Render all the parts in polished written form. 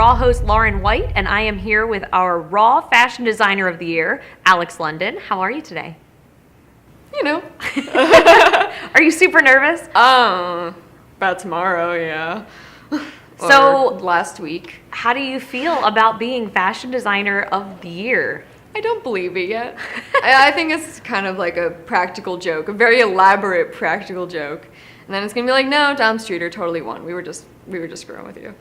Raw host Lauren White, and I am here with our Raw Fashion Designer of the Year, Alex London. How are you today? You know. Are you super nervous? About tomorrow, yeah. So, last week. How do you feel about being Fashion Designer of the Year? I don't believe it yet. I think it's kind of like a practical joke, a very elaborate practical joke. And then it's gonna be like, no, Dom Streeter totally won. We were just screwing with you.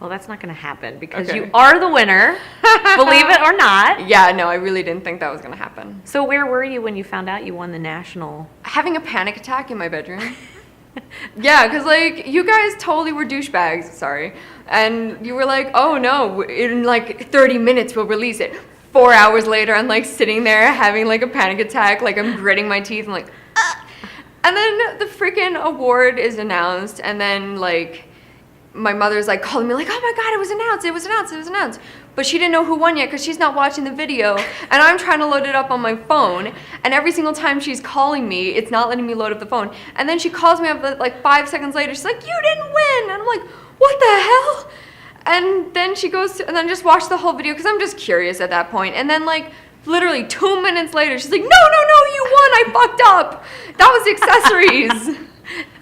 Well, that's not going to happen because you are the winner, believe it or not. Yeah, no, I really didn't think that was going to happen. So where were you when you found out you won the national? Having a panic attack in my bedroom. Yeah, because, like, you guys totally were douchebags, sorry. And you were like, oh, no, in, like, 30 minutes we'll release it. 4 hours later, I'm, like, sitting there having, like, a panic attack. Like, I'm gritting my teeth. I'm like, ah! And then the freaking award is announced, and then, like, my mother's like calling me like, oh my God, it was announced. But she didn't know who won yet because she's not watching the video. And I'm trying to load it up on my phone. And every single time she's calling me, it's not letting me load up the phone. And then she calls me up like 5 seconds later. She's like, you didn't win. And I'm like, what the hell? And then she goes to, and then just watch the whole video because I'm just curious at that point. And then like literally 2 minutes later, she's like, no, you won. I fucked up. That was accessories.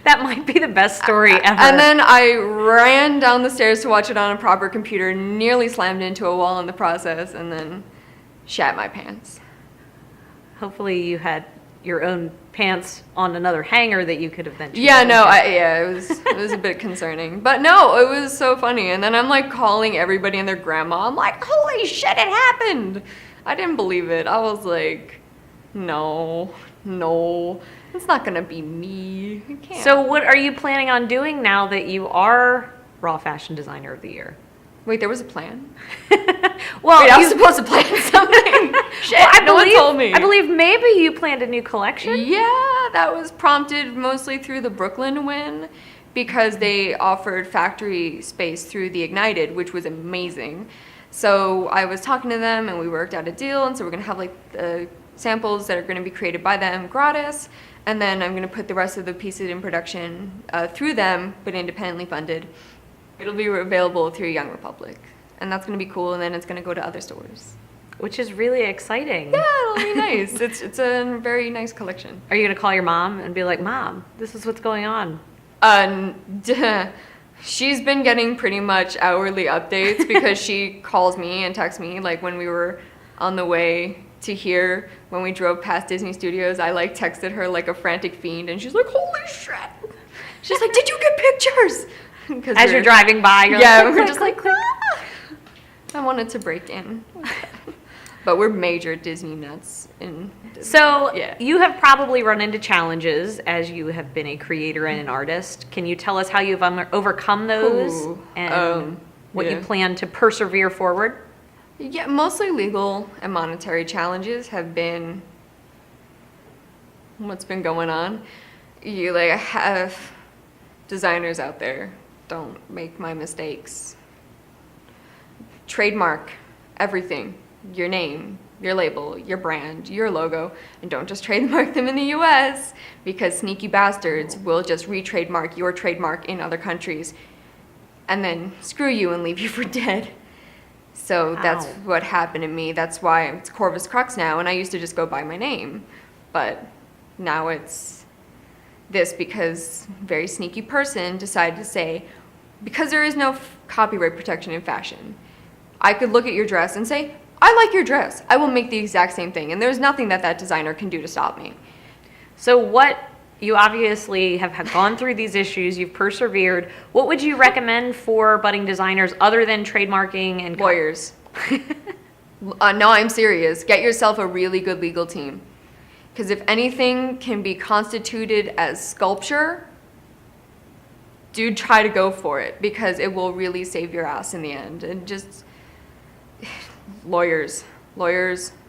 That might be the best story ever. And then I ran down the stairs to watch it on a proper computer, nearly slammed into a wall in the process, and then shat my pants. Hopefully you had your own pants on another hanger that you could have then. Yeah, no, it was a bit concerning. But no, it was so funny. And then I'm like calling everybody and their grandma. I'm like, holy shit, it happened. I didn't believe it. I was like, no. It's not gonna be me. I can't. So what are you planning on doing now that you are Raw Fashion Designer of the Year? Wait, there was a plan? Well, Wait, I was supposed to plan something. Shit, well, no one told me. I believe maybe you planned a new collection? Yeah, that was prompted mostly through the Brooklyn win because they offered factory space through the Ignited, which was amazing. So I was talking to them and we worked out a deal, and so we're gonna have like the samples that are gonna be created by them gratis. And then I'm going to put the rest of the pieces in production through them, but independently funded. It'll be available through Young Republic. And that's going to be cool, and then it's going to go to other stores. Which is really exciting. Yeah, it'll be nice. It's a very nice collection. Are you going to call your mom and be like, Mom, this is what's going on? She's been getting pretty much hourly updates because she calls me and texts me. Like when we were on the way to here, when we drove past Disney Studios, I like texted her like a frantic fiend, and she's like, holy shit. She's like, did you get pictures? As you're driving by, you're like, we're just like, ah. I wanted to break in. But we're major Disney nuts. So you have probably run into challenges as you have been a creator and an artist. Can you tell us how you've overcome those and what you plan to persevere forward? Yeah, mostly legal and monetary challenges have been what's been going on. You like have designers out there, don't make my mistakes. Trademark everything, your name, your label, your brand, your logo, and don't just trademark them in the US because sneaky bastards will just re-trademark your trademark in other countries and then screw you and leave you for dead. So that's what happened to me. That's why it's Corvus+Crux now, and I used to just go by my name. But now it's this because a very sneaky person decided to say, because there is no copyright protection in fashion, I could look at your dress and say, I like your dress. I will make the exact same thing, and there's nothing that designer can do to stop me. So you obviously have gone through these issues, you've persevered. What would you recommend for budding designers other than trademarking and lawyers? No, I'm serious. Get yourself a really good legal team. Because if anything can be constituted as sculpture, do try to go for it because it will really save your ass in the end. And just lawyers. If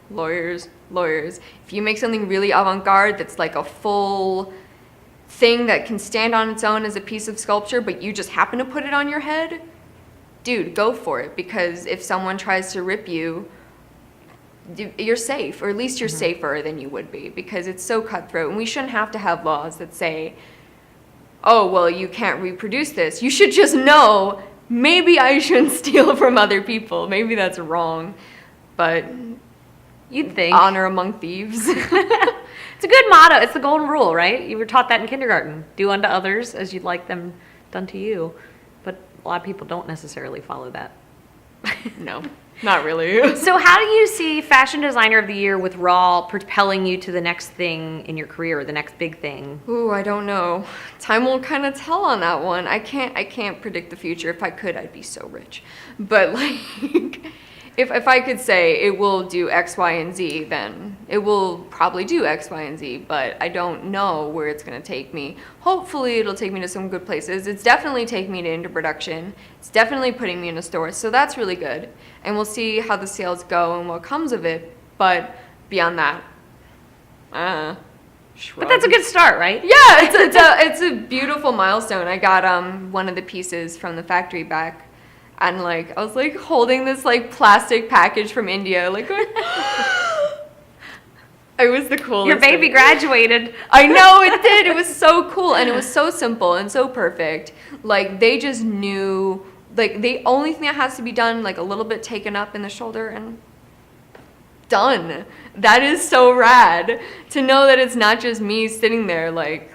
you make something really avant-garde that's like a full thing that can stand on its own as a piece of sculpture, but you just happen to put it on your head, dude, go for it. Because if someone tries to rip you, you're safe, or at least you're safer than you would be, because it's so cutthroat. And we shouldn't have to have laws that say, oh, well, you can't reproduce this. You should just know maybe I shouldn't steal from other people. Maybe that's wrong, but you'd think. Honor among thieves. It's a good motto. It's the golden rule, right? You were taught that in kindergarten. Do unto others as you'd like them done to you. But a lot of people don't necessarily follow that. No, not really. So how do you see Fashion Designer of the Year with Raw propelling you to the next thing in your career, the next big thing? Ooh, I don't know. Time will kind of tell on that one. I can't predict the future. If I could, I'd be so rich. But like, if I could say it will do X, Y, and Z, then it will probably do X, Y, and Z, but I don't know where it's going to take me. Hopefully it'll take me to some good places. It's definitely taking me into production. It's definitely putting me in a store, so that's really good. And we'll see how the sales go and what comes of it, but beyond that, But that's a good start, right? Yeah, it's a beautiful milestone. I got one of the pieces from the factory back. And like I was like holding this like plastic package from India, like going, it was the coolest. Your baby graduated. I know it did. It was so cool, and it was so simple and so perfect. Like they just knew, like the only thing that has to be done, like a little bit taken up in the shoulder and done. That is so rad to know that it's not just me sitting there like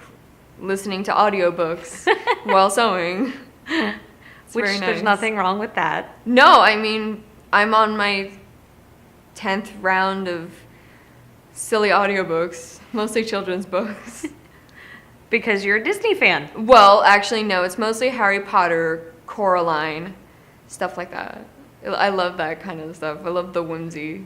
listening to audiobooks while sewing. Which nice. There's nothing wrong with that. No, I mean, I'm on my 10th round of silly audiobooks, mostly children's books. Because you're a Disney fan. Well, actually, no, it's mostly Harry Potter, Coraline, stuff like that. I love that kind of stuff. I love the whimsy.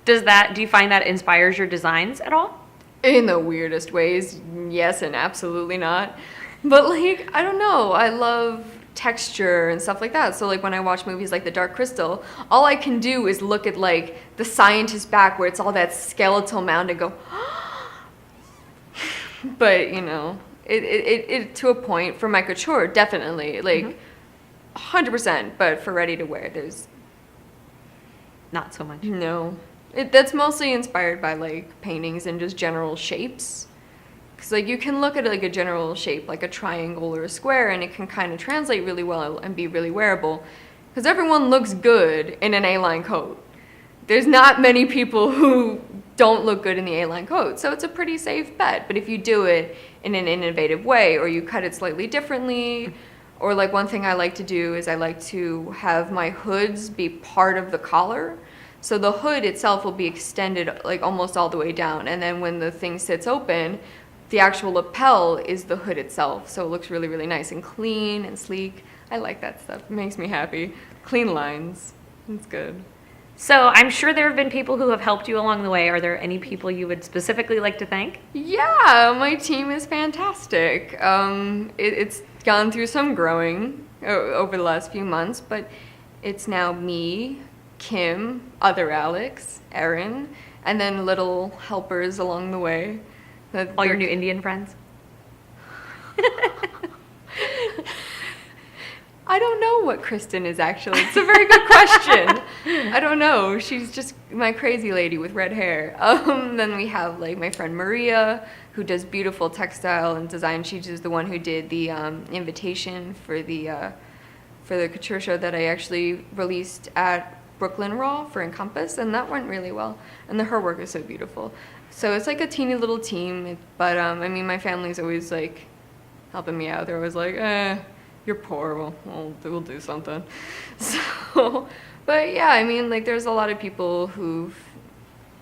Do you find that inspires your designs at all? In the weirdest ways, yes and absolutely not. But like, I don't know, I love texture and stuff like that. So like when I watch movies like The Dark Crystal, all I can do is look at like the scientist's back where it's all that skeletal mound and go, but you know, it to a point. For my couture, definitely like 100%. But for ready to wear, there's not so much. No, that's mostly inspired by like paintings and just general shapes. Because like you can look at like a general shape, like a triangle or a square, and it can kind of translate really well and be really wearable. Because everyone looks good in an A-line coat. There's not many people who don't look good in the A-line coat, so it's a pretty safe bet. But if you do it in an innovative way, or you cut it slightly differently, or like one thing I like to do is I like to have my hoods be part of the collar. So the hood itself will be extended like almost all the way down, and then when the thing sits open, the actual lapel is the hood itself, so it looks really, really nice and clean and sleek. I like that stuff. It makes me happy. Clean lines. It's good. So I'm sure there have been people who have helped you along the way. Are there any people you would specifically like to thank? Yeah, my team is fantastic. It's gone through some growing over the last few months, but it's now me, Kim, other Alex, Erin, and then little helpers along the way. All your new Indian friends? I don't know what Kristen is actually. It's a very good question. I don't know. She's just my crazy lady with red hair. Then we have like my friend Maria, who does beautiful textile and design. She's just the one who did the invitation for the couture show that I actually released at Brooklyn Raw for Encompass, and that went really well. And her work is so beautiful. So it's like a teeny little team, but I mean, my family's always like helping me out. They're always like, you're poor, well, we'll do something. So, but yeah, I mean, like there's a lot of people who've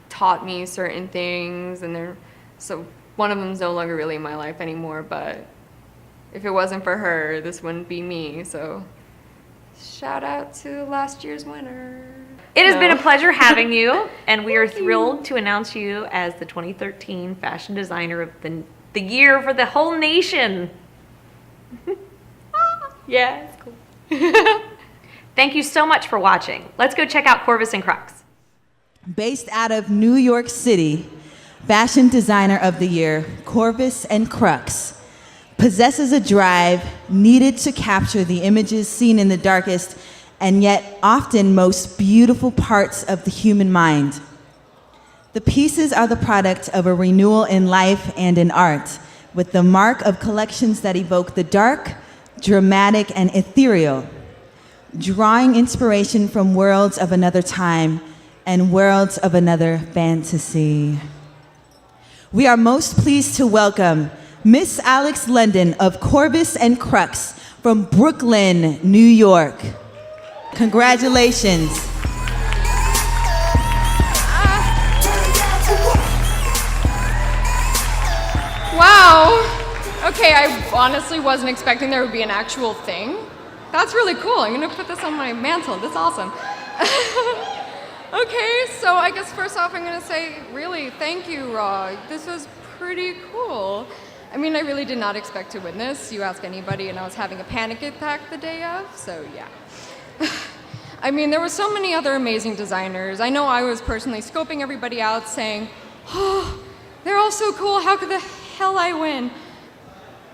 taught me certain things, and so one of them's no longer really in my life anymore, but if it wasn't for her, this wouldn't be me, so shout out to last year's winner. It has been a pleasure having you, and we are thrilled to announce you as the 2013 Fashion Designer of the Year for the whole nation. Yeah, it's cool. Thank you so much for watching. Let's go check out Corvus+Crux. Based out of New York City, Fashion Designer of the Year, Corvus+Crux, possesses a drive needed to capture the images seen in the darkest and yet often most beautiful parts of the human mind. The pieces are the product of a renewal in life and in art, with the mark of collections that evoke the dark, dramatic, and ethereal. drawing inspiration from worlds of another time and worlds of another fantasy. We are most pleased to welcome Miss Alex London of Corvus+Crux from Brooklyn, New York. Congratulations. Wow. Okay, I honestly wasn't expecting there would be an actual thing. That's really cool. I'm gonna put this on my mantle. That's awesome. Okay, so I guess first off I'm gonna say, really, thank you, Raw. This was pretty cool. I mean, I really did not expect to win this. You ask anybody, and I was having a panic attack the day of, so yeah. I mean, there were so many other amazing designers. I know I was personally scoping everybody out, saying, oh, they're all so cool, how could the hell I win?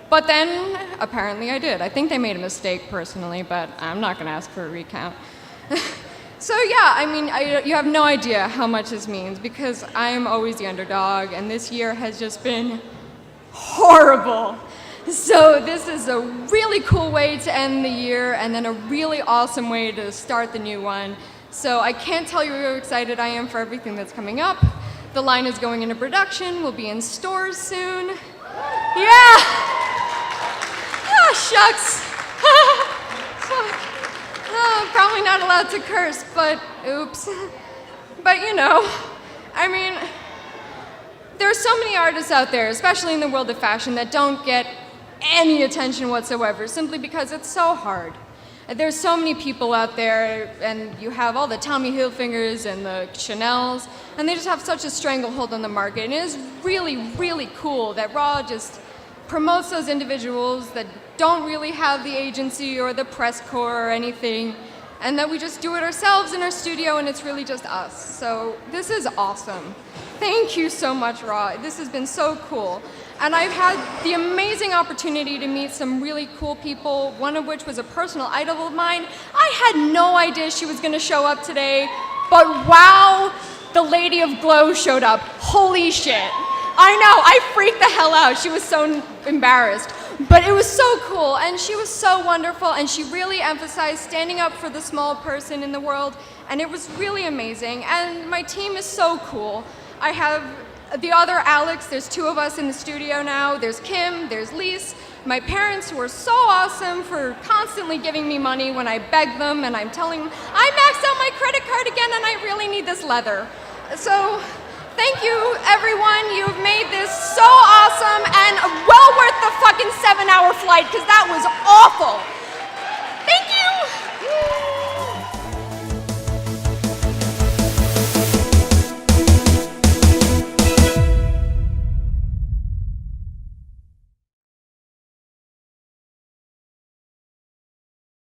But then, apparently I did. I think they made a mistake personally, but I'm not gonna ask for a recount. So yeah, I mean, you have no idea how much this means, because I am always the underdog, and this year has just been horrible. So this is a really cool way to end the year, and then a really awesome way to start the new one. So I can't tell you how excited I am for everything that's coming up. The line is going into production, we'll be in stores soon. Yeah! Ah, shucks. Fuck. Oh, probably not allowed to curse, but oops. But you know, I mean, there are so many artists out there, especially in the world of fashion, that don't get any attention whatsoever, simply because it's so hard. There's so many people out there, and you have all the Tommy Hilfigers and the Chanels, and they just have such a stranglehold on the market. And it is really, really cool that Raw just promotes those individuals that don't really have the agency or the press corps or anything, and that we just do it ourselves in our studio, and it's really just us. So this is awesome. Thank you so much, Raw. This has been so cool. And I've had the amazing opportunity to meet some really cool people, one of which was a personal idol of mine. I had no idea she was gonna show up today, but wow, the Lady of Glow showed up. Holy shit. I know, I freaked the hell out. She was so embarrassed. But it was so cool, and she was so wonderful, and she really emphasized standing up for the small person in the world, and it was really amazing. And my team is so cool. I have the other Alex, there's two of us in the studio now. There's Kim, there's Lise, my parents who are so awesome for constantly giving me money when I beg them, and I'm telling them, I maxed out my credit card again and I really need this leather. So thank you, everyone. You've made this so awesome and well worth the fucking 7-hour flight, because that was awful.